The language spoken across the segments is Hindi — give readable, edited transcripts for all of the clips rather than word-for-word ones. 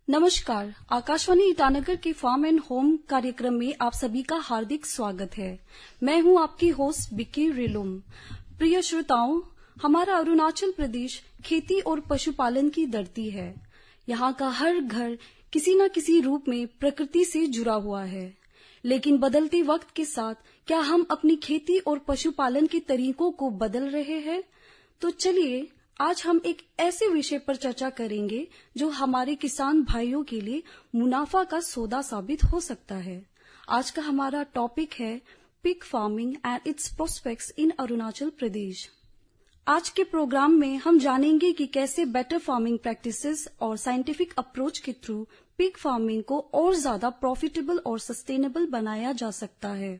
नमस्कार, आकाशवाणी ईटानगर के फार्म एंड होम कार्यक्रम में आप सभी का हार्दिक स्वागत है। मैं हूं आपकी होस्ट बिक्की रिलुम। प्रिय श्रोताओं, हमारा अरुणाचल प्रदेश खेती और पशुपालन की धरती है। यहाँ का हर घर किसी न किसी रूप में प्रकृति से जुड़ा हुआ है। लेकिन बदलते वक्त के साथ क्या हम अपनी खेती और पशुपालन के तरीकों को बदल रहे हैं? तो चलिए आज हम एक ऐसे विषय पर चर्चा करेंगे जो हमारे किसान भाइयों के लिए मुनाफा का सौदा साबित हो सकता है। आज का हमारा टॉपिक है pig farming and its prospects in Arunachal Pradesh. आज के प्रोग्राम में हम जानेंगे कि कैसे बेटर फार्मिंग प्रैक्टिसेस और साइंटिफिक अप्रोच के थ्रू पिग फार्मिंग को और ज्यादा प्रॉफिटेबल और सस्टेनेबल बनाया जा सकता है।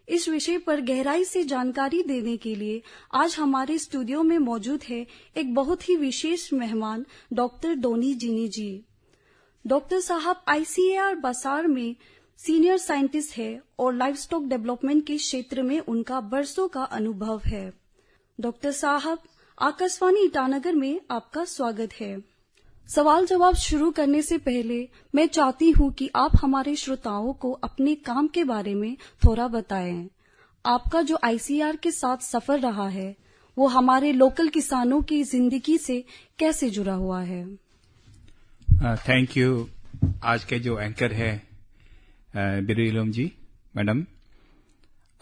इस विषय पर गहराई से जानकारी देने के लिए आज हमारे स्टूडियो में मौजूद है एक बहुत ही विशेष मेहमान डॉक्टर डोनी जिनी जी। डॉक्टर साहब ICAR बसार में सीनियर साइंटिस्ट है और लाइवस्टॉक डेवलपमेंट के क्षेत्र में उनका बरसों का अनुभव है। डॉक्टर साहब, आकाशवाणी ईटानगर में आपका स्वागत है। सवाल जवाब शुरू करने से पहले मैं चाहती हूँ कि आप हमारे श्रोताओं को अपने काम के बारे में थोड़ा बताएं। आपका जो ICAR के साथ सफर रहा है वो हमारे लोकल किसानों की जिंदगी से कैसे जुड़ा हुआ है? Thank you. आज के जो एंकर है बिरुलम जी मैडम,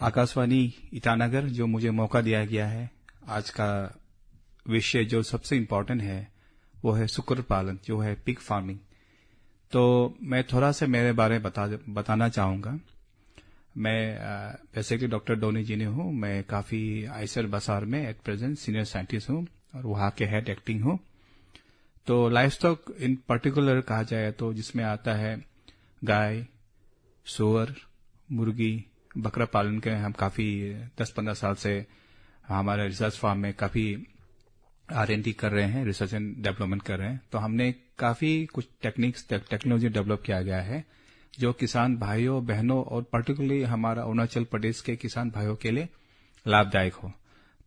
आकाशवाणी ईटानगर जो मुझे मौका दिया गया है, आज का विषय जो सबसे इम्पोर्टेंट है वो है सुकर पालन, जो है पिग फार्मिंग। तो मैं थोड़ा सा मेरे बारे में बताना चाहूंगा। मैं बेसिकली डॉक्टर डोनी जी ने हूँ। मैं काफी ICAR बसार में एट प्रेजेंट सीनियर साइंटिस्ट हूँ और वहां के हेड एक्टिंग हूँ। तो लाइफ स्टॉक इन पर्टिकुलर कहा जाए तो जिसमें आता है गाय, सूअर, मुर्गी, बकरा पालन के हम काफी 10-15 साल से हमारे रिसर्च फार्म में काफी R&D कर रहे हैं, रिसर्च एंड डेवलपमेंट कर रहे हैं। तो हमने काफी कुछ टेक्नोलॉजी डेवलप किया गया है जो किसान भाइयों बहनों और पर्टिकुलरली हमारा अरुणाचल प्रदेश के किसान भाइयों के लिए लाभदायक हो।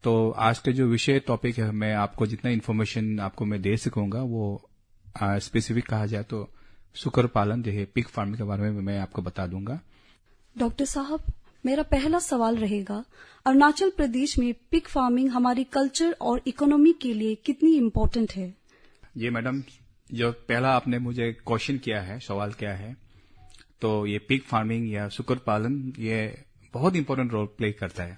तो आज के जो विषय टॉपिक है, मैं आपको जितना इन्फॉर्मेशन आपको मैं दे सकूंगा वो स्पेसिफिक कहा जाए तो सुकर पालन जो है पिग फार्मिंग के बारे में मैं आपको बता दूंगा। डॉक्टर साहब, मेरा पहला सवाल रहेगा, अरुणाचल प्रदेश में पिग फार्मिंग हमारी कल्चर और इकोनॉमी के लिए कितनी इम्पोर्टेंट है? जी मैडम, जो पहला आपने मुझे क्वेश्चन किया है, सवाल किया है, तो ये पिग फार्मिंग या सुकर पालन ये बहुत इम्पोर्टेंट रोल प्ले करता है।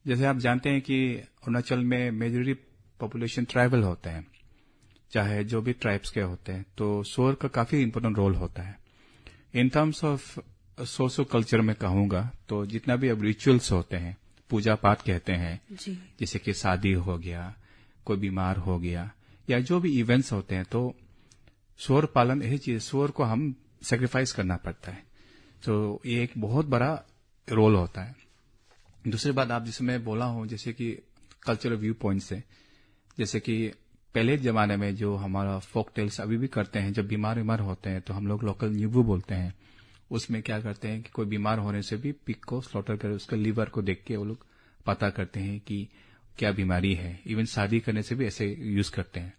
जैसे आप जानते हैं कि अरुणाचल में मेजॉरिटी पॉपुलेशन ट्राइबल होते हैं, चाहे जो भी ट्राइब्स के होते हैं, तो सूअर का काफी इम्पोर्टेंट रोल होता है। In terms of socio culture में कहूंगा तो जितना भी अब रिचुअल्स होते हैं, पूजा पाठ कहते हैं जी। जैसे कि शादी हो गया, कोई बीमार हो गया या जो भी इवेंट्स होते हैं, तो सूअर पालन यही चीज, सूअर को हम सेक्रीफाइस करना पड़ता है। तो ये एक बहुत बड़ा रोल होता है। दूसरी बात आप जिसमें बोला हूं, जैसे कि कल्चरल व्यू पॉइंट से, जैसे कि पहले जमाने में जो हमारा फोक टेल्स अभी भी करते हैं, जब बीमार होते हैं तो हम लोग लोकल न्यूबू बोलते हैं, उसमें क्या करते हैं कि कोई बीमार होने से भी पिग को स्लॉटर कर उसके लीवर को देख के वो लोग पता करते हैं कि क्या बीमारी है। इवन शादी करने से भी ऐसे यूज करते हैं।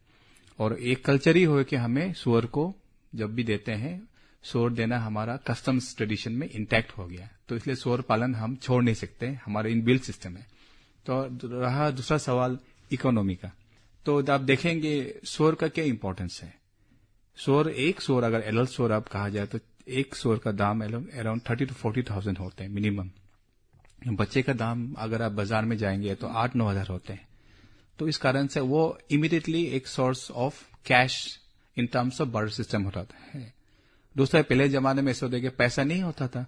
और एक कल्चर ही हो कि हमें सूअर को जब भी देते हैं, सूअर देना हमारा कस्टम्स ट्रेडिशन में इंटैक्ट हो गया, तो इसलिए सूअर पालन हम छोड़ नहीं सकते, हमारे इनबिल्ट सिस्टम है। तो रहा दूसरा सवाल इकोनॉमी का, तो आप देखेंगे सूअर का क्या इंपॉर्टेंस है। एक सूअर अगर एडल्ट सूअर आप कहा जाए तो एक सूअर का दाम अराउंड 30,000 to 40,000 होते हैं मिनिमम। बच्चे का दाम अगर आप बाजार में जाएंगे तो 8-9 हजार होते हैं। तो इस कारण से वो इमीडिएटली एक source of cash in terms of bird system होता है। दूसरा, पहले जमाने में ऐसा होता है कि पैसा नहीं होता था,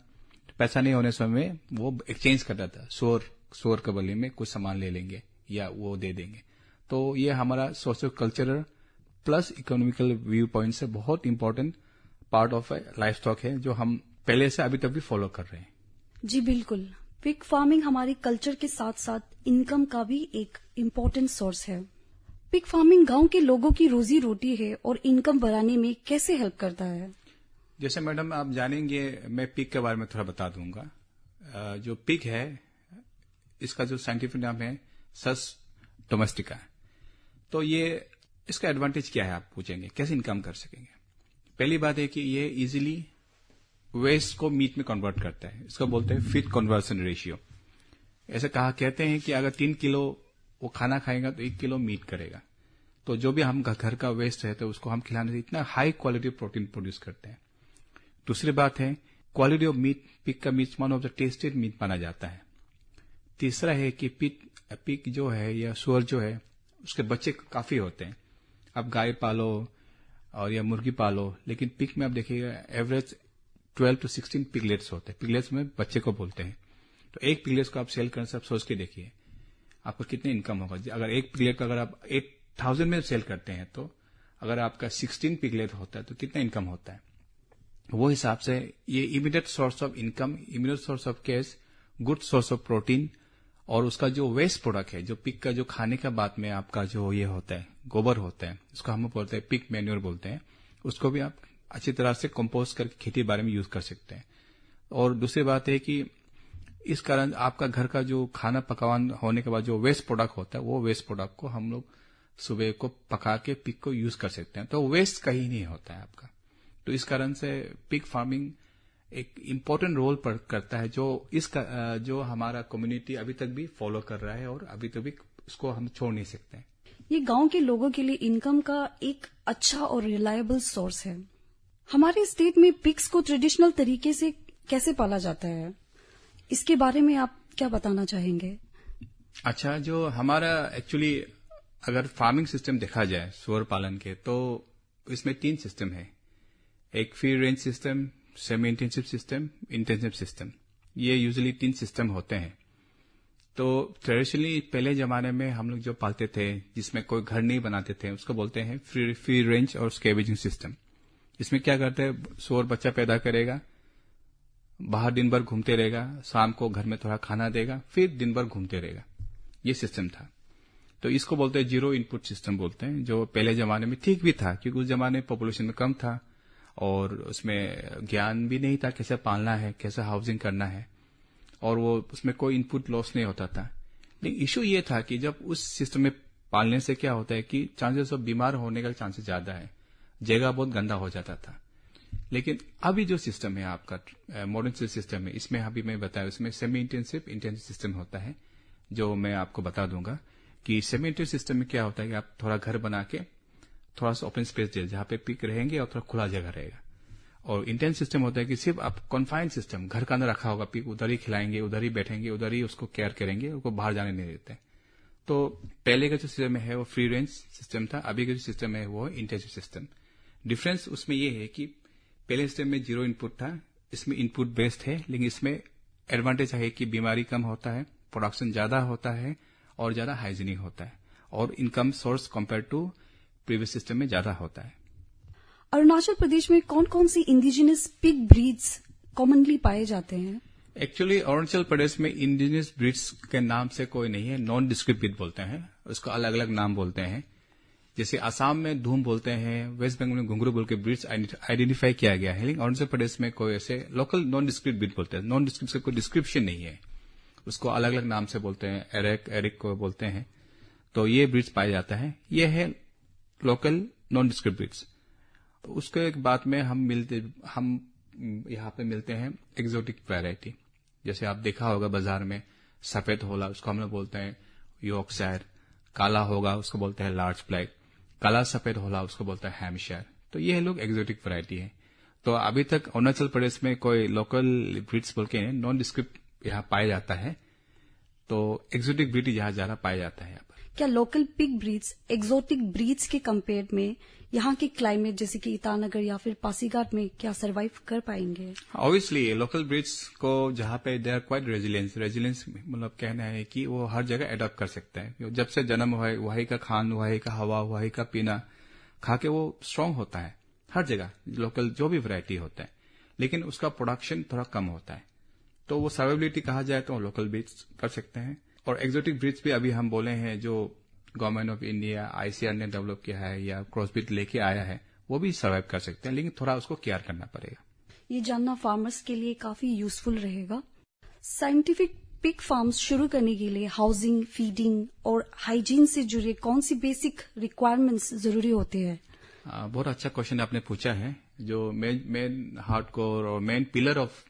पैसा नहीं होने समय वो एक्सचेंज करता था, सूअर के बदले में कुछ सामान ले लेंगे या वो दे देंगे। तो ये हमारा social cultural plus economical view point से बहुत important part of life stock है जो हम पहले से अभी तक भी फॉलो कर रहे हैं। जी बिल्कुल, पिग फार्मिंग हमारी कल्चर के साथ साथ इनकम का भी एक इम्पोर्टेंट सोर्स है। पिग फार्मिंग गांव के लोगों की रोजी रोटी है और इनकम बढ़ाने में कैसे हेल्प करता है? जैसे मैडम आप जानेंगे, मैं पिग के बारे में थोड़ा बता दूंगा। जो पिग है इसका जो साइंटिफिक नाम है सस डोमेस्टिका। तो ये इसका एडवांटेज क्या है आप पूछेंगे, कैसे इनकम कर सकेंगे। पहली बात है कि ये इजीली वेस्ट को मीट में कन्वर्ट करता है। इसको बोलते हैं फीड कन्वर्सन रेशियो। ऐसे कहते हैं कि अगर 3 किलो वो खाना खाएगा तो 1 किलो मीट करेगा। तो जो भी हम घर का वेस्ट है तो उसको हम खिलाने से इतना हाई क्वालिटी प्रोटीन प्रोड्यूस करते हैं। दूसरी बात है क्वालिटी ऑफ मीट, पिग का meat one of the tasted meat माना जाता है। तीसरा है कि पिग जो है या सुअर जो है उसके बच्चे काफी होते हैं। आप गाय पालो और या मुर्गी पालो, लेकिन पिग में आप देखिएगा एवरेज 12 to 16 पिगलेट्स होते हैं। पिगलेट्स में बच्चे को बोलते हैं। तो एक पिगलेट्स को आप सेल करने से आप सोच के देखिए आपको कितने इनकम होगा। अगर एक पिगलेट को अगर आप 8,000 में सेल करते हैं तो अगर आपका 16 पिगलेट होता है तो कितना इनकम होता है। वो हिसाब से ये immediate source of income, immediate source of cash, good source of protein, और उसका जो वेस्ट प्रोडक्ट है, जो पिग का जो खाने का बाद में आपका जो ये होता है गोबर होता है, उसको हम बोलते हैं पिग मैन्योर बोलते हैं, उसको भी आप अच्छी तरह से कंपोस्ट करके खेती बाड़ी में यूज कर सकते हैं। और दूसरी बात है कि इस कारण आपका घर का जो खाना पकवान होने के बाद जो वेस्ट प्रोडक्ट होता है वो वेस्ट प्रोडक्ट को हम लोग सुबह को पका के पिग को यूज कर सकते हैं। तो वेस्ट कहीं नहीं होता है आपका। तो इस कारण से पिग फार्मिंग एक इम्पोर्टेंट रोल करता है जो हमारा कम्युनिटी अभी तक भी फॉलो कर रहा है और अभी तक भी इसको हम छोड़ नहीं सकते हैं। ये गांव के लोगों के लिए इनकम का एक अच्छा और रिलायबल सोर्स है। हमारे स्टेट में पिग्स को ट्रेडिशनल तरीके से कैसे पाला जाता है, इसके बारे में आप क्या बताना चाहेंगे? अच्छा, जो हमारा एक्चुअली अगर फार्मिंग सिस्टम देखा जाए सुअर पालन के, तो इसमें 3 सिस्टम है। एक free range system, semi intensive system, intensive system. ये यूजुअली 3 सिस्टम होते हैं। तो ट्रेडिशनली पहले जमाने में हम लोग जो पालते थे जिसमें कोई घर नहीं बनाते थे उसको बोलते हैं फ्री रेंज और स्कैवेजिंग सिस्टम। इसमें क्या करते हैं, सुअर बच्चा पैदा करेगा, बाहर दिन भर घूमते रहेगा, शाम को घर में थोड़ा खाना देगा, फिर दिन भर घूमते रहेगा। ये सिस्टम था। तो इसको बोलते हैं जीरो इनपुट सिस्टम बोलते हैं, जो पहले जमाने में ठीक भी था क्योंकि उस जमाने में पॉपुलेशन में कम था और उसमें ज्ञान भी नहीं था कैसे पालना है, कैसे हाउसिंग करना है, और वो उसमें कोई इनपुट लॉस नहीं होता था। लेकिन इशू ये था कि जब उस सिस्टम में पालने से क्या होता है कि चांसेस ऑफ बीमार होने का चांसेस ज्यादा है, जगह बहुत गंदा हो जाता था। लेकिन अभी जो सिस्टम है आपका मॉडर्न सिस्टम है, इसमें अभी मैं बताया उसमें सेमी इंटेंसिव इंटेंसिव सिस्टम होता है, जो मैं आपको बता दूंगा कि सेमी इंटेंसिव सिस्टम में क्या होता है कि आप थोड़ा घर बना के थोड़ा सा ओपन स्पेस दे जहां पे पिग रहेंगे और थोड़ा खुला जगह रहेगा। और इंटेंस सिस्टम होता है कि सिर्फ आप कॉन्फाइंड सिस्टम घर का अंदर रखा होगा, पिग उधर ही खिलाएंगे, उधर ही बैठेंगे, उधर ही उसको केयर करेंगे, उसको बाहर जाने नहीं देते। तो पहले का जो सिस्टम है वो फ्री रेंज सिस्टम था, अभी का जो सिस्टम है वो इंटेंसिव सिस्टम। डिफरेंस उसमें ये है कि पहले सिस्टम में जीरो इनपुट था, इसमें इनपुट बेस्ड है, लेकिन इसमें एडवांटेज है कि बीमारी कम होता है, प्रोडक्शन ज्यादा होता है और ज्यादा हाइजीनिक होता है, और income source compare to previous system में ज्यादा होता है। अरुणाचल प्रदेश में कौन कौन सी इंडिजिनस पिग ब्रीड्स कॉमनली पाए जाते हैं? एक्चुअली अरुणाचल प्रदेश में इंडिजिनस ब्रीड्स के नाम से कोई नहीं है, नॉन डिस्क्रिप्ट ब्रीड बोलते हैं, उसको अलग अलग नाम बोलते हैं। जैसे असम में धूम बोलते हैं, वेस्ट बंगाल में घुंघरू बोल के ब्रीड्स आइडेंटिफाई किया गया है, लेकिन अरुणाचल प्रदेश में कोई ऐसे लोकल नॉन डिस्क्रिप्ट ब्रीड बोलते हैं। नॉन डिस्क्रिप्ट से कोई डिस्क्रिप्शन नहीं है, उसको अलग अलग नाम से बोलते हैं, एरिक को बोलते हैं। तो ये ब्रीड्स पाया जाता है, ये है लोकल नॉन डिस्क्रिप्ट ब्रीड्स। उसके बाद में हम यहाँ पे मिलते हैं एक्सोटिक वैरायटी। जैसे आप देखा होगा बाजार में सफेद होला, उसको हम लोग बोलते हैं यॉर्कशायर, काला होगा उसको बोलते हैं लार्ज ब्लैक, काला सफेद होला उसको बोलते हैं हैम्पशायर। तो ये लोग एक्सोटिक वैरायटी है। तो अभी तक अरुणाचल प्रदेश में कोई लोकल ब्रीड्स बोल के नॉन डिस्क्रिप्ट यहाँ पाया जाता है, तो एक्सोटिक ब्रीड यहाँ ज्यादा पाया जाता है। यहाँ पर क्या local pig breeds exotic breeds के कंपेयर में यहाँ के क्लाइमेट जैसे कि ईटानगर या फिर पासीघाट में क्या सरवाइव कर पाएंगे? ऑब्वियसली लोकल ब्रीड्स को जहाँ पे दे आर क्वाइट रेजिलियंस मतलब कहना है कि वो हर जगह एडॉप्ट कर सकते हैं। जब से जन्म हुआ है वही का खान, वही का हवा, वही का पीना खा के वो स्ट्रांग होता है हर जगह, लोकल जो भी वैरायटी होता है। लेकिन उसका प्रोडक्शन थोड़ा कम होता है, तो वो सर्वाइबिलिटी कहा जाए तो लोकल ब्रीड्स कर सकते हैं। और एक्सोटिक ब्रीड्स भी अभी हम बोले हैं जो गवर्नमेंट ऑफ इंडिया आईसीआर ने डेवलप किया है या क्रॉसब्रीड लेके आया है, वो भी सर्वाइव कर सकते हैं, लेकिन थोड़ा उसको केयर करना पड़ेगा। ये जानना फार्मर्स के लिए काफी यूजफुल रहेगा। साइंटिफिक पिग फार्म्स शुरू करने के लिए हाउसिंग, फीडिंग और हाइजीन से जुड़े कौन सी बेसिक रिक्वायरमेंट्स जरूरी होते हैं? बहुत अच्छा क्वेश्चन आपने पूछा है। जो मेन हार्डकोर और main pillar of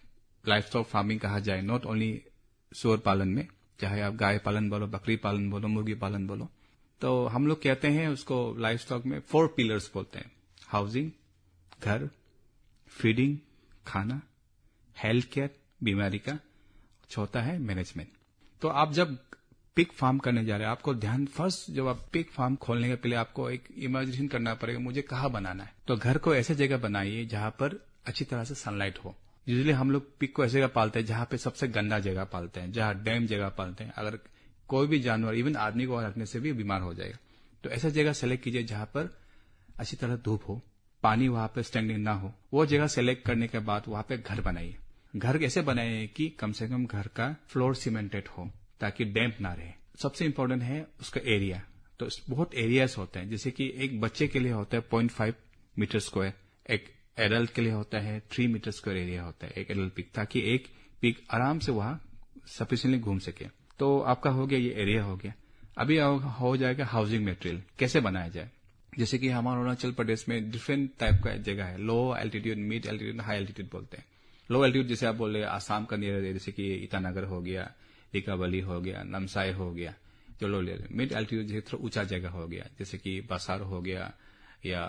livestock farming कहा जाए, नॉट ओनली सूअर पालन में, चाहे आप गाय पालन बोलो, बकरी पालन बोलो, मुर्गी पालन बोलो, तो हम लोग कहते हैं उसको लाइफस्टॉक में 4 पिलर्स बोलते हैं। हाउसिंग, घर, फीडिंग, खाना, हेल्थ केयर, बीमारी का, चौथा है मैनेजमेंट। तो आप जब पिग फार्म करने जा रहे हैं, आपको ध्यान फर्स्ट, जब आप पिग फार्म खोलने के पहले आपको एक इमेजिनेशन करना पड़ेगा, मुझे कहाँ बनाना है। तो घर को ऐसे जगह बनाइए जहां पर अच्छी तरह से सनलाइट हो। यूजुअली हम लोग पिग को ऐसे जगह पालते हैं जहां पे सबसे गंदा जगह पालते हैं, जहां डैम जगह पालते हैं। अगर कोई भी जानवर, इवन आदमी को रखने से भी बीमार हो जाएगा। तो ऐसा जगह सेलेक्ट कीजिए जहां पर अच्छी तरह धूप हो, पानी वहां पे स्टैंडिंग ना हो। वो जगह सेलेक्ट करने के बाद वहां पे घर बनाइए। घर ऐसे बनाइए कि कम से कम घर का फ्लोर सीमेंटेड हो ताकि डैम्प ना रहे। सबसे इंपॉर्टेंट है उसका एरिया। तो बहुत एरियाज होते हैं, जैसे कि एक बच्चे के लिए होता है 0.5 मीटर स्क्वायर, एक एडल्ट के लिए होता है 3 मीटर स्क्वायर एरिया होता है एक एडल्ट पिग, ताकि एक पिग आराम से वहां सफिशिएंटली घूम सके। तो आपका हो गया, ये एरिया हो गया। अभी हो जाएगा हाउसिंग मटेरियल कैसे बनाया जाए। जैसे कि हमारे अरुणाचल प्रदेश में डिफरेंट टाइप का जगह है, लो altitude, mid altitude, high altitude बोलते हैं। लो एल्टीट्यूड जैसे आप बोल रहे हैं आसाम का नियर, जैसे कि ईटानगर हो गया, लिकावली हो गया, नमसाई हो गया, जो लो ले। मिड एल्टीट्यूड जैसे थोड़ा ऊंचा जगह हो गया, जैसे कि बसार हो गया या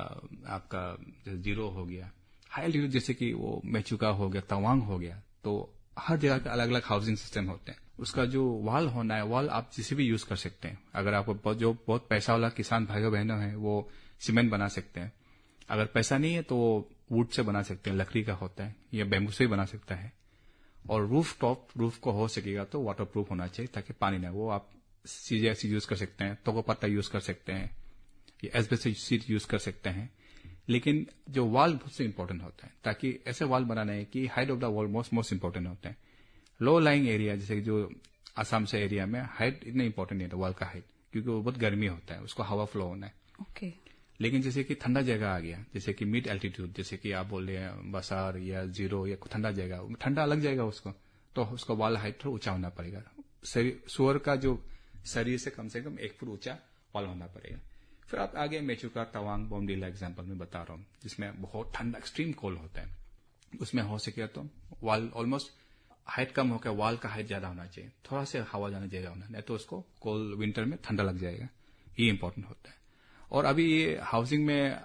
आपका जीरो हो गया। हाई एल्टीट्यूड जैसे कि वो मेचुका हो गया, तवांग हो गया। तो हर जगह के अलग अलग हाउसिंग सिस्टम होते हैं। उसका जो वॉल होना है, वॉल आप जिसे भी यूज कर सकते हैं। अगर आपको जो बहुत पैसा वाला किसान भाइयों बहनों है वो सीमेंट बना सकते हैं। अगर पैसा नहीं है तो वो वुड से बना सकते हैं, लकड़ी का होता है, या बैम्बू से भी बना सकता है। और रूफ को हो सकेगा तो वाटर प्रूफ होना चाहिए ताकि पानी ना, वो आप सीजेसी यूज कर सकते हैं, तोको पत्ता यूज कर सकते हैं, या एस्बेस्टस शीट यूज कर सकते हैं। लेकिन जो वॉल सबसे इंपॉर्टेंट होता है, ताकि ऐसे वॉल बनाना है कि height of the wall most important होता है। लो लाइंग एरिया जैसे जो आसाम से एरिया में हाइट इतना इंपॉर्टेंट नहीं है वॉल का हाइट, क्योंकि वो बहुत गर्मी होता है, उसको हवा फ्लो होना है। ओके। लेकिन जैसे कि ठंडा जगह आ गया, जैसे कि मिड एल्टीट्यूड, जैसे कि आप बोल रहे हैं बसार या जीरो या ठंडा जगह, ठंडा अलग जाएगा उसको, तो उसका वॉल हाइट थोड़ा ऊंचा होना पड़ेगा। सुअर का जो शरीर से कम 1 फुट ऊंचा वॉल होना पड़ेगा। फिर आप आगे मेचुका, तवांग, बोमडीला एग्जाम्पल में बता रहा हूँ, जिसमें बहुत ठंडा एक्सट्रीम कोल्ड होता है। उसमें हो सके तो वॉल ऑलमोस्ट हाइट कम होकर वॉल का हाइट ज्यादा होना चाहिए, थोड़ा सा हवा जाना चाहिए होना, नहीं तो उसको कोल्ड विंटर में ठंडा लग जाएगा। ये इंपॉर्टेंट होता है। और अभी ये हाउसिंग में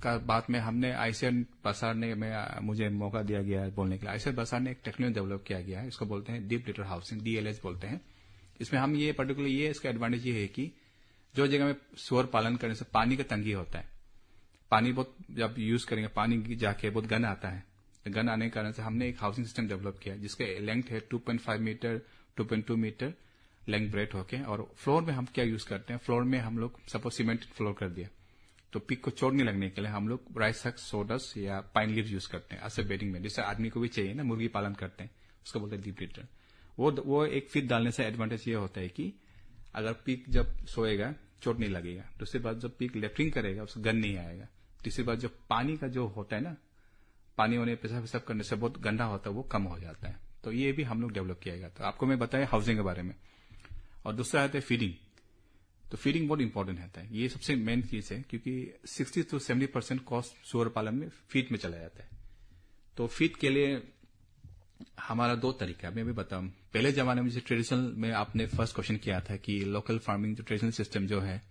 का बात में हमने आईसीआर बसार ने मुझे मौका दिया गया है बोलने के लिए। आईसीआर बसार ने एक टेक्नोलॉजी डेवलप किया गया है, इसको बोलते हैं डीप लिटर हाउसिंग, डीएलएच बोलते हैं। इसमें हम ये पर्टिकुलर ये इसका एडवांटेज ये है कि जो जगह में सुअर पालन करने से पानी का तंगी होता है, पानी बहुत जब यूज करेंगे पानी जाके बहुत गन आता है, गन आने के कारण से हमने एक हाउसिंग सिस्टम डेवलप किया जिसका लेंथ है 2.5 मीटर 2.2 मीटर लेंथ ब्रेड होके। और फ्लोर में हम क्या यूज करते हैं, फ्लोर में हम लोग सपोज सीमेंट फ्लोर कर दिया तो पिग को चोट नहीं लगने के लिए हम लोग राइस हक, सोडस या पाइन लीव यूज करते हैं ऐसे बेडिंग में, जिससे आदमी को भी चाहिए ना, मुर्गी पालन करते हैं, उसको बोलते हैं डीप लिटर। वो एक फीट डालने से एडवांटेज ये होता है कि अगर पिग जब सोएगा चोट नहीं लगेगा। दूसरी बात जब पिग लेफ्टिंग करेगा उसको गन नहीं आएगा। तीसरी बात जो पानी का जो होता है ना, पानी होने पेशाब करने से बहुत गंदा होता है, वो कम हो जाता है। तो ये भी हम लोग डेवलप किया गया। तो आपको मैं बताया हाउसिंग के बारे में। और दूसरा आता है फीडिंग। तो फीडिंग बहुत इंपॉर्टेंट रहता है, ये सबसे मेन चीज है, क्योंकि 60 to 70% कॉस्ट सुअर पालन में फीड में चला जाता है। तो फीड के लिए हमारा 2 तरीका है, मैं भी बताऊं। पहले जमाने में जैसे ट्रेडिशनल में आपने फर्स्ट क्वेश्चन किया था कि लोकल फार्मिंग जो ट्रेडिशनल सिस्टम जो है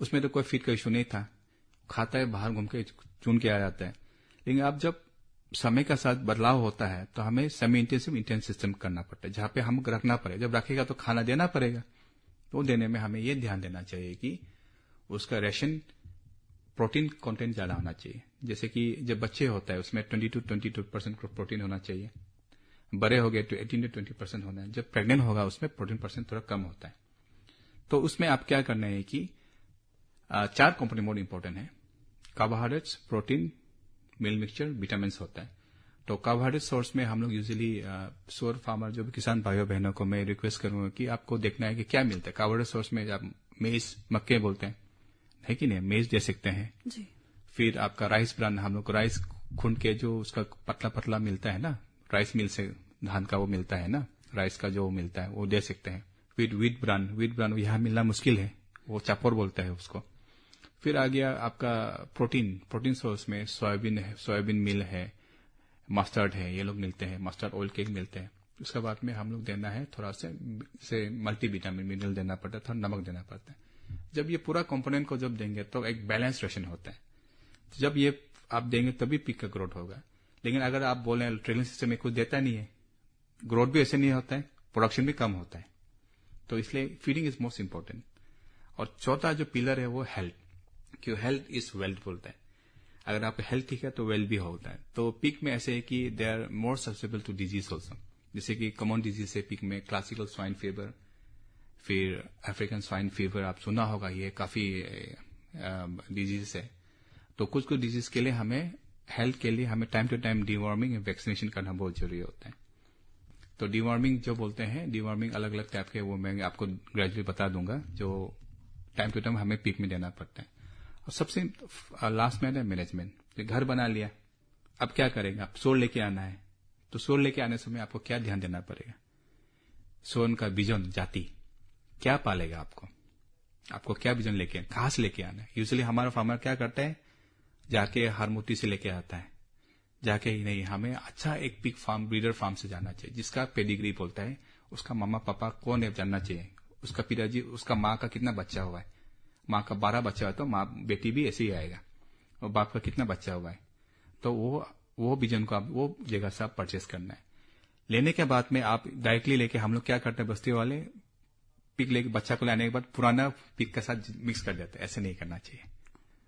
उसमें तो कोई फीड का इशू नहीं था, खाता है बाहर घूम के चुन के आ जाता है। लेकिन अब जब समय का साथ बदलाव होता है तो हमें सेमी इंटेंसिव इंटेंसिव सिस्टम करना पड़ता है, जहां पे हम रखना पड़ेगा। जब रखेगा तो खाना देना पड़ेगा, तो देने में हमें यह ध्यान देना चाहिए कि उसका रेशन प्रोटीन कंटेंट ज्यादा होना चाहिए। जैसे कि जब बच्चे होता है उसमें 20 to 22% प्रोटीन होना चाहिए, बड़े हो गए तो 18 to 20% होना है। जब प्रेग्नेंट होगा उसमें प्रोटीन परसेंट थोड़ा कम होता है। तो उसमें आप क्या करना है कि 4 कंपोनेंट बहुत इंपॉर्टेंट है, कार्बोहाइड्रेट्स, प्रोटीन, मिल मिक्सचर, विटामिन होता है। तो कार्बोहाइड्रेट सोर्स में हम लोग यूजुअली सुअर फार्मर जो भी किसान भाइयों बहनों को मैं रिक्वेस्ट करूंगा कि आपको देखना है कि क्या मिलता है। कार्बोहाइड्रेट सोर्स में आप मेज, मक्के बोलते हैं, है कि नहीं, मेज दे सकते हैं जी। फिर आपका राइस ब्रान, हम लोग को राइस खून के जो उसका पतला पतला मिलता है ना, राइस मिल से धान का वो मिलता है ना, राइस का जो मिलता है वो दे सकते हैं। फिर व्हीट ब्रान यहाँ मिलना मुश्किल है, वो चापोर बोलता है उसको। फिर आ गया आपका प्रोटीन सोर्स में सोयाबीन है, सोयाबीन मिल है, मस्टर्ड है, ये लोग मिलते हैं, मस्टर्ड ऑयल केक मिलते हैं। उसके बाद में हम लोग देना है थोड़ा से मल्टीविटामिन मिनरल देना पड़ता है, थोड़ा नमक देना पड़ता है। जब ये पूरा कंपोनेंट को जब देंगे तो एक बैलेंस रेशन होता है। तो जब ये आप देंगे तभी पिक का ग्रोथ होगा। लेकिन अगर आप बोले ट्रेनिंग सिस्टम में कुछ देता नहीं है, ग्रोथ भी ऐसे नहीं होता है, प्रोडक्शन भी कम होता है। तो इसलिए फीडिंग इज मोस्ट इंपॉर्टेंट। और चौथा जो पिलर है वो हेल्थ, क्यों हेल्थ इज वेल्थ बोलता है। अगर आपका हेल्थ ठीक है तो वेल्थ भी होता है। तो पिक में ऐसे है कि they are more susceptible to disease also. जैसे कि कॉमन डिजीज है पिक में क्लासिकल स्वाइन फीवर, फिर अफ्रीकन स्वाइन फीवर, आप सुना होगा, ये काफी डिजीज है। तो कुछ डिजीज के लिए हमें हेल्थ के लिए हमें टाइम टू टाइम डिवॉर्मिंग और वैक्सीनेशन करना बहुत जरूरी होता है। तो डिवॉर्मिंग जो बोलते हैं, डिवॉर्मिंग अलग अलग टाइप के, वो मैं आपको ग्रेजुअली बता दूंगा, जो टाइम टू टाइम हमें पिक में देना पड़ता है। और सबसे लास्ट में है मैनेजमेंट। घर बना लिया, अब क्या करेगा, आप सोल लेके आना है। तो सोल लेके आने समय आपको क्या ध्यान देना पड़ेगा, सोन का विजन जाति क्या पालेगा, आपको क्या विजन लेके, कहां से लेके आना है। यूजुअली हमारा फार्मर क्या करता है, जाके हरमोती से लेके आता है, जाके ही नहीं, हमें अच्छा एक पिग फार्म, ब्रीडर फार्म से जाना चाहिए, जिसका पेडिग्री बोलता है, उसका मामा पापा कौन है जानना चाहिए, उसका पिताजी, उसका माँ का कितना बच्चा हुआ है। माँ का 12 बच्चा हुआ तो माँ बेटी भी ऐसे ही आएगा, और बाप का कितना बच्चा हुआ है। तो वो विजन को आप वो जगह से आप परचेस करना है। लेने के बाद में आप डायरेक्टली लेके, हम लोग क्या करते हैं बस्ती वाले, पिग लेके बच्चा को लाने के बाद पुराना पिग के साथ मिक्स कर देते हैं। ऐसे नहीं करना चाहिए।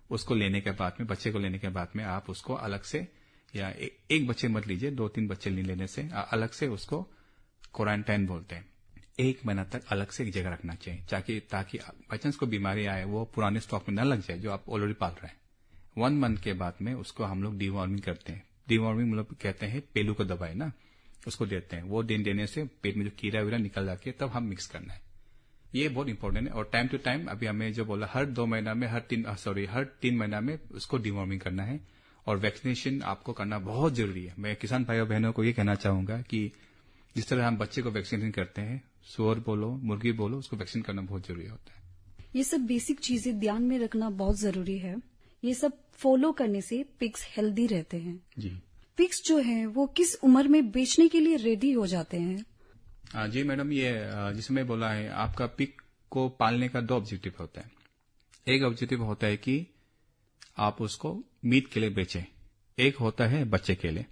उसको लेने के बाद में, बच्चे को लेने के बाद में आप उसको अलग से, या एक बच्चे मत लीजिए, 2-3 बच्चे नहीं लेने से, अलग से उसको क्वारंटाइन बोलते हैं, 1 महीना तक अलग से एक जगह रखना चाहिए, ताकि बाई चांस को बीमारी आए वो पुराने स्टॉक में न लग जाए जो आप ऑलरेडी पाल रहे हैं। 1 मंथ के बाद में उसको हम लोग डिवॉर्मिंग करते हैं। डिवॉर्मिंग मतलब कहते हैं पेलू को दवाई ना, उसको देते हैं। वो देने से पेट में जो कीड़ा वीरा निकल जाके तब हम मिक्स करना है। ये बहुत इंपॉर्टेंट है। और टाइम टू टाइम, अभी हमें जो बोला, हर 3 महीना में उसको डिवॉर्मिंग करना है। और वैक्सीनेशन आपको करना बहुत जरूरी है। मैं किसान भाइयों बहनों को ये कहना चाहूंगा कि जिस तरह हम बच्चे को वैक्सीनेशन करते हैं, सुअर बोलो, मुर्गी बोलो, उसको वैक्सीन करना बहुत जरूरी होता है। ये सब बेसिक चीजें ध्यान में रखना बहुत जरूरी है। ये सब फॉलो करने से पिग्स हेल्दी रहते हैं। जी। पिग्स जो है वो किस उम्र में बेचने के लिए रेडी हो जाते हैं? जी मैडम, ये जिसमें बोला है, आपका पिग को पालने का 2 ऑब्जेक्टिव होता है। एक ऑब्जेक्टिव होता है कि आप उसको मीट के लिए बेचें, एक होता है बच्चे के लिए।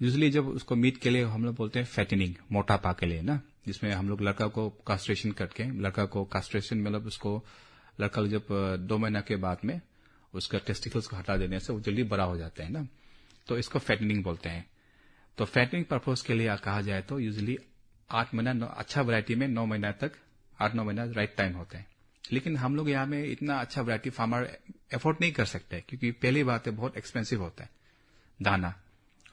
यूजुअली जब उसको मीट के लिए हम लोग बोलते हैं फैटनिंग, मोटापा के लिए ना, जिसमें हम लोग लड़का को कास्ट्रेशन करके, लड़का को कास्ट्रेशन मतलब उसको, लड़का जब 2 महीना के बाद में उसका टेस्टिकल्स को हटा देने से वो जल्दी बड़ा हो जाता है ना, तो इसको फैटनिंग बोलते हैं। तो फैटनिंग पर्पज के लिए कहा जाए तो यूजुअली 8 महीना, अच्छा वैरायटी में 9 महीना तक, 8-9 महीना राइट टाइम होता है। लेकिन हम लोग यहाँ में इतना अच्छा वैरायटी फार्मर एफोर्ड नहीं कर सकते, क्योंकि पहली बात है बहुत एक्सपेंसिव होता है दाना,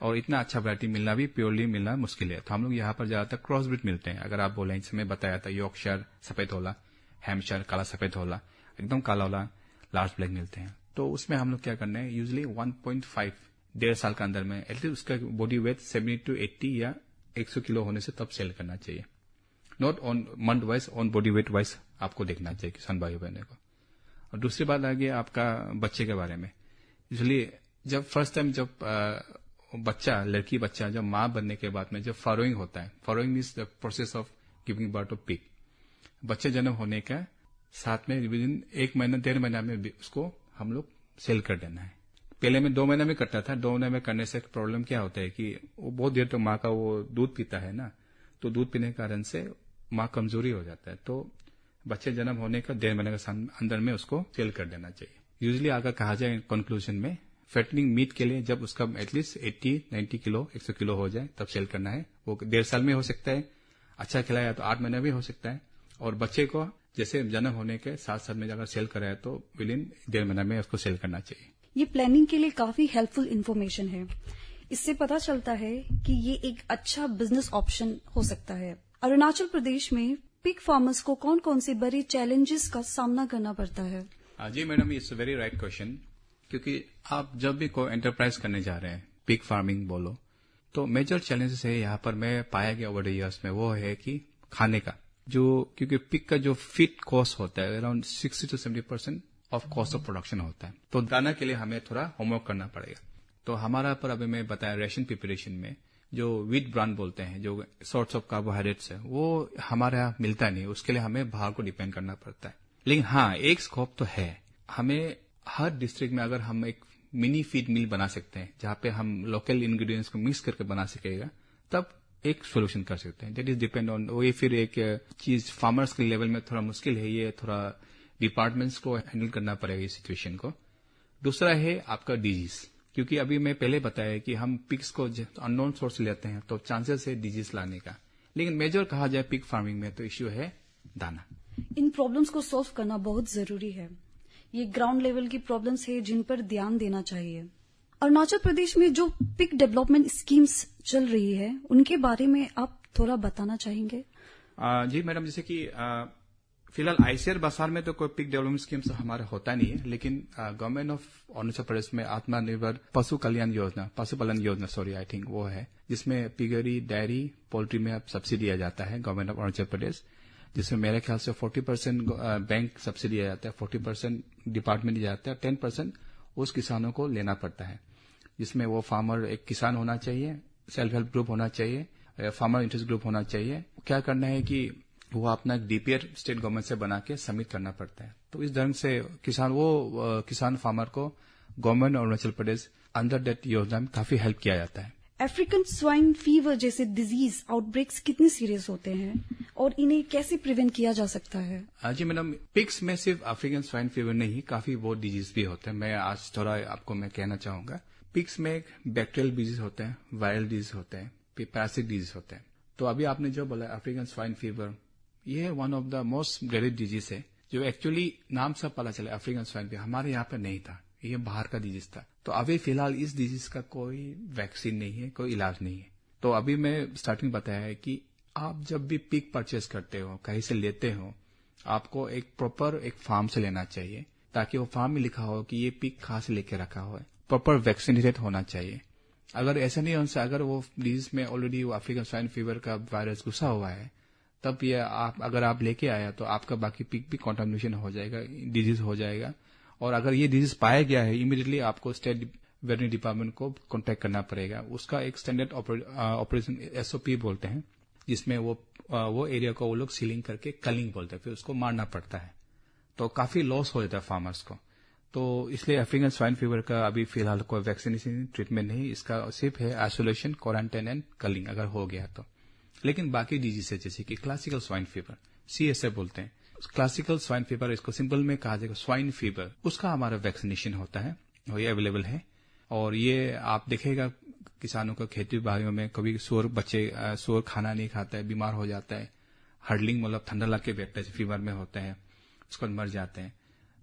और इतना अच्छा वैरायटी मिलना भी, प्योरली मिलना मुश्किल है। तो हम लोग यहाँ पर ज्यादातर क्रॉस ब्रीड मिलते हैं। अगर आप बोले, इसमें बताया था यॉर्कशायर सफेद होला, हैम्पशायर काला सफेद होला, एकदम काला होला, लार्ज ब्लैक मिलते हैं। तो उसमें हम लोग क्या करना है, यूजुअली 1.5 1.5 साल के अंदर में एटलीस्ट उसका बॉडी वेट 70 to 80 या 100 किलो होने से तब सेल करना चाहिए। Not on month wise, on body weight wise आपको देखना चाहिए किसान भाई बहनों को। और दूसरी बात आ गई आपका बच्चे के बारे में। यूजुअली जब फर्स्ट टाइम जब बच्चा, लड़की बच्चा जब माँ बनने के बाद में जब फॉलोइंग होता है, following means the process of giving birth of pig, बच्चे जन्म होने का साथ में विद इन 1 महीना 1.5 महीना में उसको हम लोग सेल कर देना है। पहले में 2 महीना में करता था। 2 महीने में करने से प्रॉब्लम क्या होता है कि वो बहुत देर तक माँ का वो दूध पीता है ना, तो दूध पीने के कारण से माँ कमजोरी हो जाता है। तो बच्चे जन्म होने का 1.5 महीने के अंदर में उसको सेल कर देना चाहिए। यूजुअली अगर कहा जाए कंक्लूजन में, फैटनिंग मीट के लिए जब उसका एटलीस्ट 80-90 किलो 100 किलो हो जाए तब सेल करना है। वो 1.5 साल में हो सकता है, अच्छा खिलाया तो 8 महीने भी हो सकता है। और बच्चे को जैसे जन्म होने के 7 साल में अगर सेल कराया तो विद इन 1.5 महीना में उसको सेल करना चाहिए। ये प्लानिंग के लिए काफी हेल्पफुल इन्फॉर्मेशन है। इससे पता चलता है कि ये एक अच्छा बिजनेस ऑप्शन हो सकता है। अरुणाचल प्रदेश में पिग फार्मर्स को कौन कौन से बड़े चैलेंजेस का सामना करना पड़ता है? जी madam, it's a very right question. क्योंकि आप जब भी कोई एंटरप्राइज करने जा रहे हैं, पिग फार्मिंग बोलो, तो मेजर चैलेंजेस है यहाँ पर मैं पाया गया ओवर द ईयर्स में, वो है कि खाने का जो, क्योंकि पिग का जो फीड कॉस्ट होता है around 60 to 70% of cost of production होता है। तो दाना के लिए हमें थोड़ा होमवर्क करना पड़ेगा। तो हमारा पर अभी मैं बताया रेशन प्रिपरेशन में जो व्हीट ब्रांड बोलते हैं, जो सोर्स ऑफ कार्बोहाइड्रेट्स है, वो हमारे यहाँ मिलता नहीं, उसके लिए हमें बाहर को डिपेंड करना पड़ता है। लेकिन हाँ, एक स्कोप तो है, हमें हर डिस्ट्रिक्ट में अगर हम एक मिनी फीड मिल बना सकते हैं जहां पे हम लोकल इंग्रेडिएंट्स को मिक्स करके बना सकेगा, तब एक सोल्यूशन कर सकते हैं। दैट इज डिपेंड ऑन वो। फिर एक चीज फार्मर्स के लेवल में थोड़ा मुश्किल है, ये थोड़ा डिपार्टमेंट्स को हैंडल करना पड़ेगा इस सिचुएशन को। दूसरा है आपका डिजीज, क्योंकि अभी मैं पहले बताया कि हम पिग्स को अननोन सोर्स से लेते हैं तो चांसेस है डिजीज लाने का। लेकिन मेजर कहा जाए पिग फार्मिंग में तो इश्यू है दाना। इन प्रॉब्लम्स को सॉल्व करना बहुत जरूरी है। ये ग्राउंड लेवल की प्रॉब्लम्स है जिन पर ध्यान देना चाहिए। अरुणाचल प्रदेश में जो पिग डेवलपमेंट स्कीम्स चल रही है उनके बारे में आप थोड़ा बताना चाहेंगे? जी मैडम, जैसे कि फिलहाल आईसीआर बासार में तो कोई पिग डेवलपमेंट स्कीम्स हमारा होता नहीं है, लेकिन गवर्नमेंट ऑफ अरुणाचल प्रदेश में आत्मनिर्भर पशुपालन योजना आई थिंक वो है, जिसमें पिगरी, डेयरी, पोल्ट्री में अब सब्सिडी दिया जाता है गवर्नमेंट ऑफ अरुणाचल प्रदेश, जिसमें मेरे ख्याल से 40% बैंक सब्सिडी दिया जाता है, 40% डिपार्टमेंट दिया जाता है, 10% उस किसानों को लेना पड़ता है, जिसमें वो फार्मर एक किसान होना चाहिए, सेल्फ हेल्प ग्रुप होना चाहिए, फार्मर इंटरेस्ट ग्रुप होना चाहिए। क्या करना है कि वो अपना डीपीआर स्टेट गवर्नमेंट से बना के सबमिट करना पड़ता है। तो इस ढंग से किसान फार्मर को government Arunachal Pradesh under that योजना में काफी हेल्प किया जाता है। अफ्रीकन स्वाइन फीवर जैसे डिजीज आउटब्रेक्स कितने सीरियस होते हैं और इन्हें कैसे प्रिवेंट किया जा सकता है? जी मैडम, पिग्स में सिर्फ अफ्रीकन स्वाइन फीवर नहीं, काफी बहुत डिजीज भी होते हैं। मैं आज थोड़ा आपको मैं कहना चाहूंगा। पिग्स में बैक्टीरियल डिजीज होते हैं, वायरल डिजीज होते हैं, पैरासिट डिजीज होते हैं। तो अभी आपने जो बोला अफ्रीकन स्वाइन फीवर, ये है one of the most dreaded disease है, जो एक्चुअली नाम से पता चला अफ्रीकन स्वाइन फीवर हमारे यहाँ पे नहीं था, ये बाहर का डिजीज था। तो अभी फिलहाल इस डिजीज का कोई वैक्सीन नहीं है, कोई इलाज नहीं है। तो अभी मैं स्टार्टिंग बताया है कि आप जब भी पिग परचेस करते हो, कहीं से लेते हो, आपको एक प्रॉपर एक फार्म से लेना चाहिए, ताकि वो फार्म में लिखा हो कि ये पिग कहाँ से लेके रखा हुआ है, प्रॉपर वैक्सीनेटेड होना चाहिए। अगर ऐसा नहीं होने से अगर वो डिजीज में ऑलरेडी वो अफ्रीकन स्वाइन फीवर का वायरस घुसा हुआ है, तब ये अगर आप लेके आया तो आपका बाकी पिग भी कंटामिनेशन हो जाएगा, डिजीज हो जाएगा। और अगर ये डिजीज पाया गया है, इमीडिएटली आपको स्टेट वेटरनरी डिपार्टमेंट को कांटेक्ट करना पड़ेगा। उसका एक स्टैंडर्ड ऑपरेशन एसओपी बोलते हैं, जिसमें वो एरिया को वो लोग सीलिंग करके कलिंग बोलते हैं, फिर उसको मारना पड़ता है। तो काफी लॉस हो जाता है फार्मर्स को। तो इसलिए अफ्रीकन स्वाइन फीवर का अभी फिलहाल कोई वैक्सीनेशन ट्रीटमेंट नहीं, इसका सिर्फ है आइसोलेशन, क्वारंटाइन एंड कलिंग अगर हो गया तो। लेकिन बाकी डिजीज है जैसे कि क्लासिकल स्वाइन फीवर, सीएसएफ बोलते हैं, क्लासिकल स्वाइन फीवर, इसको सिंपल में कहा जाएगा स्वाइन फीवर, उसका हमारा वैक्सीनेशन होता है और ये अवेलेबल है। और ये आप देखेगा किसानों को खेती बाड़ियों में कभी सूअर खाना नहीं खाता है, बीमार हो जाता है, हर्डलिंग मतलब ठंडा लग के बैठता है, फीवर में होता है, उसको मर जाते हैं।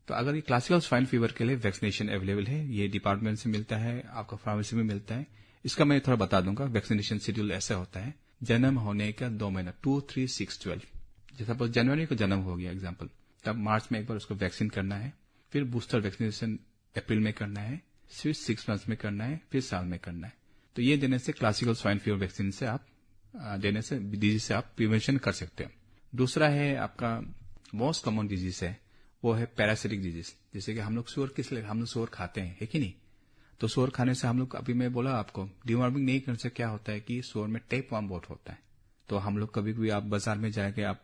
तो अगर ये क्लासिकल स्वाइन फीवर के लिए वैक्सीनेशन अवेलेबल है, ये डिपार्टमेंट से मिलता है, आपका फार्मेसी में मिलता है। इसका मैं थोड़ा बता दूंगा। वैक्सीनेशन शेड्यूल ऐसा होता है, जन्म होने का 2 महीना 2, 3, 6, 12, जैसा सपोज जनवरी को जन्म हो गया एग्जाम्पल, तब मार्च में एक बार उसको वैक्सीन करना है, फिर बूस्टर वैक्सीनेशन अप्रैल में करना है, फिर 6 मंथ्स में करना है, फिर साल में करना है। तो ये देने से क्लासिकल स्वाइन फीवर वैक्सीन से आप देने से डिजीज से आप प्रिवेंशन कर सकते हो। दूसरा है आपका मोस्ट कॉमन डिजीज है, वो है पैरासिटिक डिजीज। जैसे कि हम लोग सूअर खाते हैं, है कि नहीं? तो सूअर खाने से हम लोग, अभी मैं बोला आपको, डिवॉर्मिंग नहीं करने से क्या होता है कि सूअर में टेप वर्म बहुत होता है। तो हम लोग कभी कभी आप बाजार में जाके आप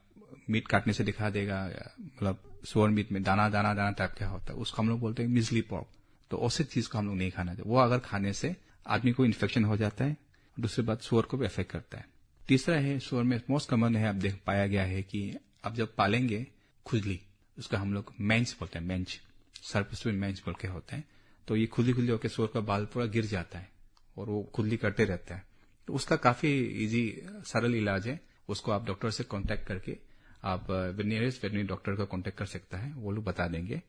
मीट काटने से दिखा देगा, मतलब सूअर मीट में दाना दाना दाना टाइप क्या होता है, उसको हम लोग बोलते हैं मिजली पॉर्क। तो उसी चीज को हम लोग नहीं खाना चाहिए। वो अगर खाने से आदमी को इन्फेक्शन हो जाता है, दूसरी बात सूअर को भी अफेक्ट करता है। तीसरा है सूअर में मोस्ट कॉमन है, अब देख पाया गया है कि अब जब पालेंगे खुजली, उसका हम लोग मेंच बोलते हैं, मेंच सर्पस में मेंच बोल के होता है। तो ये खुजली होकर सूअर का बाल पूरा गिर जाता है और वो खुजली करते रहता है। तो उसका काफी इजी सरल इलाज है, उसको आप डॉक्टर से कांटेक्ट करके आप नियरेस्ट वेटरनरी डॉक्टर का कांटेक्ट कर सकता है, वो लोग बता देंगे।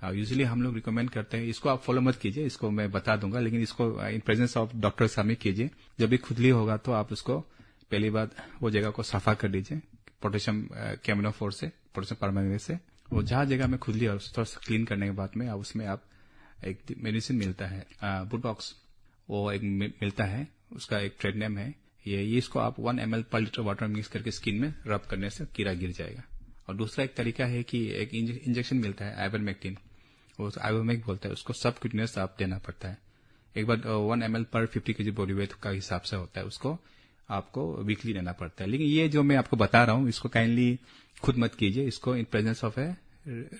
यूजुअली हम लोग रिकमेंड करते हैं, इसको आप फॉलो मत कीजिए, इसको मैं बता दूंगा, लेकिन इसको इन प्रेजेंस ऑफ डॉक्टर सामने कीजिए। जब भी खुजली होगा तो आप उसको पहली बात वो जगह को सफा कर दीजिए पोटेशियम कैमिनोफोर से, पोटेशियम परमैंगनेट से। वो जहां जगह में खुजली है थोड़ा सा क्लीन करने के बाद में उसमें आप एक मेडिसिन मिलता है बुटॉक्स, वो एक मिलता है, उसका एक ट्रेड नेम है ये इसको आप 1 ml पर लीटर वाटर मिक्स करके स्किन में रब करने से कीड़ा गिर जाएगा। और दूसरा एक तरीका है कि एक इंजेक्शन मिलता है आइवरमेक्टिन, वो आयोमिक बोलते हैं उसको, सब क्यूटनेस आप देना पड़ता है। एक बार 1 ml पर 50 kg बॉडी वेट का हिसाब से होता है, उसको आपको वीकली देना पड़ता है। लेकिन ये जो मैं आपको बता रहा हूँ इसको काइंडली खुद मत कीजिए, इसको in presence of A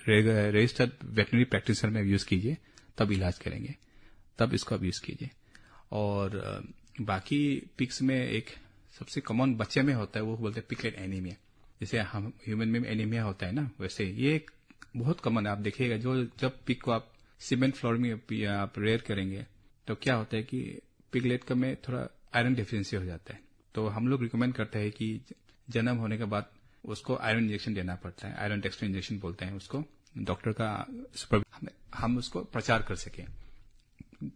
registered veterinary practitioner में यूज कीजिए, तब इलाज करेंगे, तब इसको अब यूज कीजिए। और बाकी पिग्स में एक सबसे कॉमन बच्चे में होता है, वो बोलते हैं पिगलेट एनीमिया। जैसे हम ह्यूमन में एनीमिया होता है ना, वैसे ये एक बहुत कॉमन है। आप देखिएगा जो जब पिग को आप सीमेंट फ्लोर में आप रेयर करेंगे तो क्या होता है कि पिगलेट का में थोड़ा आयरन डेफिशिएंसी हो जाता है। तो हम लोग रिकमेंड करते हैं कि जन्म होने के बाद उसको आयरन इंजेक्शन देना पड़ता है, आयरन टेक्सटर इंजेक्शन बोलते हैं उसको, डॉक्टर का हम उसको प्रचार कर सकें।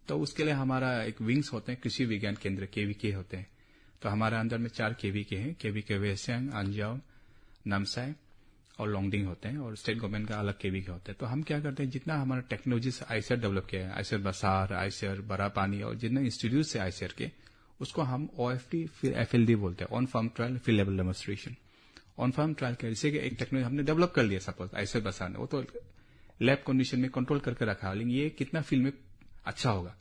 तो उसके लिए हमारा एक विंग्स होते हैं, कृषि विज्ञान केंद्र KVK होते हैं। तो हमारे अंदर में 4 KVK हैं, KVK वेस्यांग, अंजाव, नामसाई और लोंगडिंग होते हैं, और स्टेट गवर्नमेंट का अलग KVK होता है। तो हम क्या करते हैं, जितना हमारा टेक्नोलॉजी से आईसीआर डेवलप किया है, आईसीआर बसार, आईसीआर बड़ा पानी, और जितने इंस्टीट्यूट से आईसीआर के, उसको हम OFT फिर FLD बोलते हैं, on farm trial field level demonstration. On farm trial के जैसे कि एक टेक्नोलॉजी हमने डेवलप कर लिया, सपोज आईसीआर बसार ने, वो तो लैब कंडीशन में कंट्रोल करके रखा, लेकिन ये कितना फील्ड में अच्छा होगा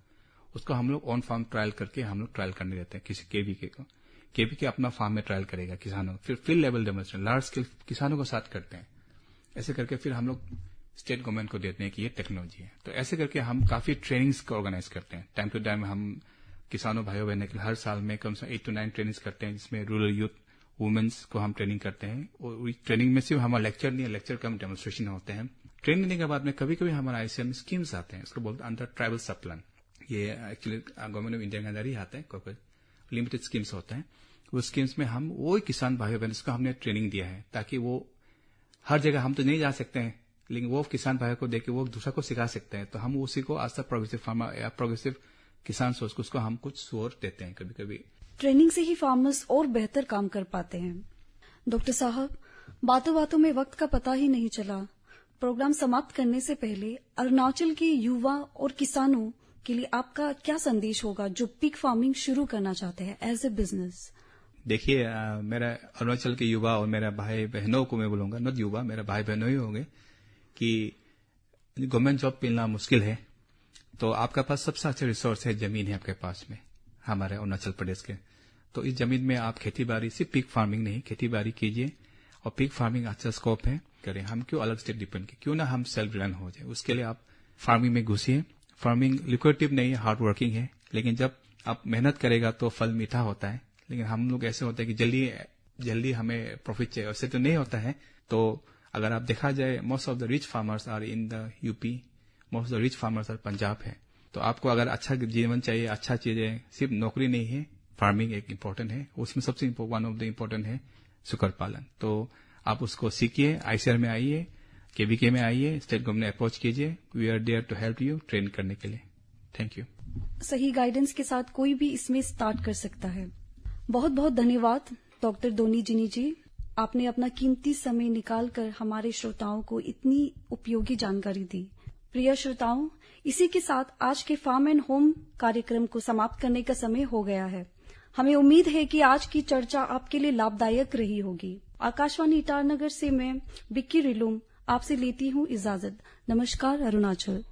उसको हम लोग ऑन फार्म ट्रायल करके हम लोग ट्रायल करने देते हैं किसी KVK को। KVK अपना फार्म में ट्रायल करेगा किसानों, फिर field level demonstration large scale किसानों को साथ करते हैं। ऐसे करके फिर हम लोग स्टेट गवर्नमेंट को देते हैं कि ये टेक्नोलॉजी है। तो ऐसे करके हम काफी ट्रेनिंग्स को ऑर्गेनाइज करते हैं। टाइम टू टाइम हम किसानों भाइयों बहनों के हर साल में कम से कम 8 to 9 ट्रेनिंग्स करते हैं, जिसमें रूरल यूथ वुमेन्स को हम ट्रेनिंग करते हैं। और ट्रेनिंग में सिर्फ हमारा लेक्चर नहीं है, लेक्चर का हम डेमोन्स्ट्रेशन होते हैं। ट्रेनिंग देने के बाद में कभी कभी हमारा आईसीआर में स्कीम्स आते हैं, इसको बोलते हैं अंडर ट्राइबल सब प्लान। ये एक्चुअली गवर्नमेंट ऑफ इंडिया के अंदर ही आता है, लिमिटेड स्कीम्स होते हैं। वो स्कीम्स में हम वो किसान भाई बहन उसको हमने ट्रेनिंग दिया है, ताकि वो हर जगह हम तो नहीं जा सकते हैं, लेकिन वो किसान भाई को देख के वो दूसरा को सिखा सकते हैं। तो हम उसी को आज तक प्रोग्रेसिव फार्मर या प्रोग्रेसिव किसान सोच को उसको हम कुछ सोर देते हैं। कभी कभी ट्रेनिंग से ही फार्मर्स और बेहतर काम कर पाते हैं। डॉक्टर साहब, बातों बातों में वक्त का पता ही नहीं चला। प्रोग्राम समाप्त करने से पहले अरुणाचल के युवा और किसानों के लिए आपका क्या संदेश होगा जो पिग फार्मिंग शुरू करना चाहते हैं एज ए बिजनेस? देखिए, मेरा अरुणाचल के युवा और मेरा भाई बहनों को मैं बोलूंगा, नॉट युवा, मेरा भाई बहनों ही होंगे, कि गवर्नमेंट जॉब मिलना मुश्किल है। तो आपका पास सबसे अच्छा रिसोर्स है, जमीन है आपके पास में, हमारे अरुणाचल प्रदेश के। तो इस जमीन में आप खेती बाड़ी, सिर्फ पिग फार्मिंग नहीं, खेती बाड़ी कीजिए। और पिग फार्मिंग अच्छा स्कोप है, करें। हम क्यों अलग स्टेट डिपेंड करें, क्यों ना हम सेल्फ रिलायंट हो जाए। उसके लिए आप फार्मिंग में घुसिए। फार्मिंग लिक्विडेटिव नहीं है, हार्ड वर्किंग है, लेकिन जब आप मेहनत करेगा तो फल मीठा होता है। लेकिन हम लोग ऐसे होते हैं कि जल्दी हमें प्रॉफिट चाहिए, ऐसे तो नहीं होता है। तो अगर आप देखा जाए, most of the rich farmers are in the UP, most of the rich farmers are Punjab है। तो आपको अगर अच्छा जीवन चाहिए, अच्छा चीजें, सिर्फ नौकरी नहीं है, फार्मिंग एक इम्पोर्टेंट है। उसमें सबसे वन ऑफ द इम्पोर्टेंट है सुकर पालन। तो आप उसको सीखिए, आईसीआर में आइए, KVK में आइए, स्टेट गवर्नमेंट अप्रोच कीजिए। We are there to help you train करने के लिए। Thank you. सही गाइडेंस के साथ कोई भी इसमें स्टार्ट कर सकता है। बहुत बहुत धन्यवाद डॉक्टर दोनी जिनी जी, आपने अपना कीमती समय निकालकर हमारे श्रोताओं को इतनी उपयोगी जानकारी दी। प्रिय श्रोताओं, इसी के साथ आज के फार्म एंड होम कार्यक्रम को समाप्त करने का समय हो गया है। हमें उम्मीद है कि आज की चर्चा आपके लिए लाभदायक रही होगी। आकाशवाणी ईटानगर से मैं बिक्की रिलुम आपसे लेती हूँ इजाजत। नमस्कार अरुणाचल।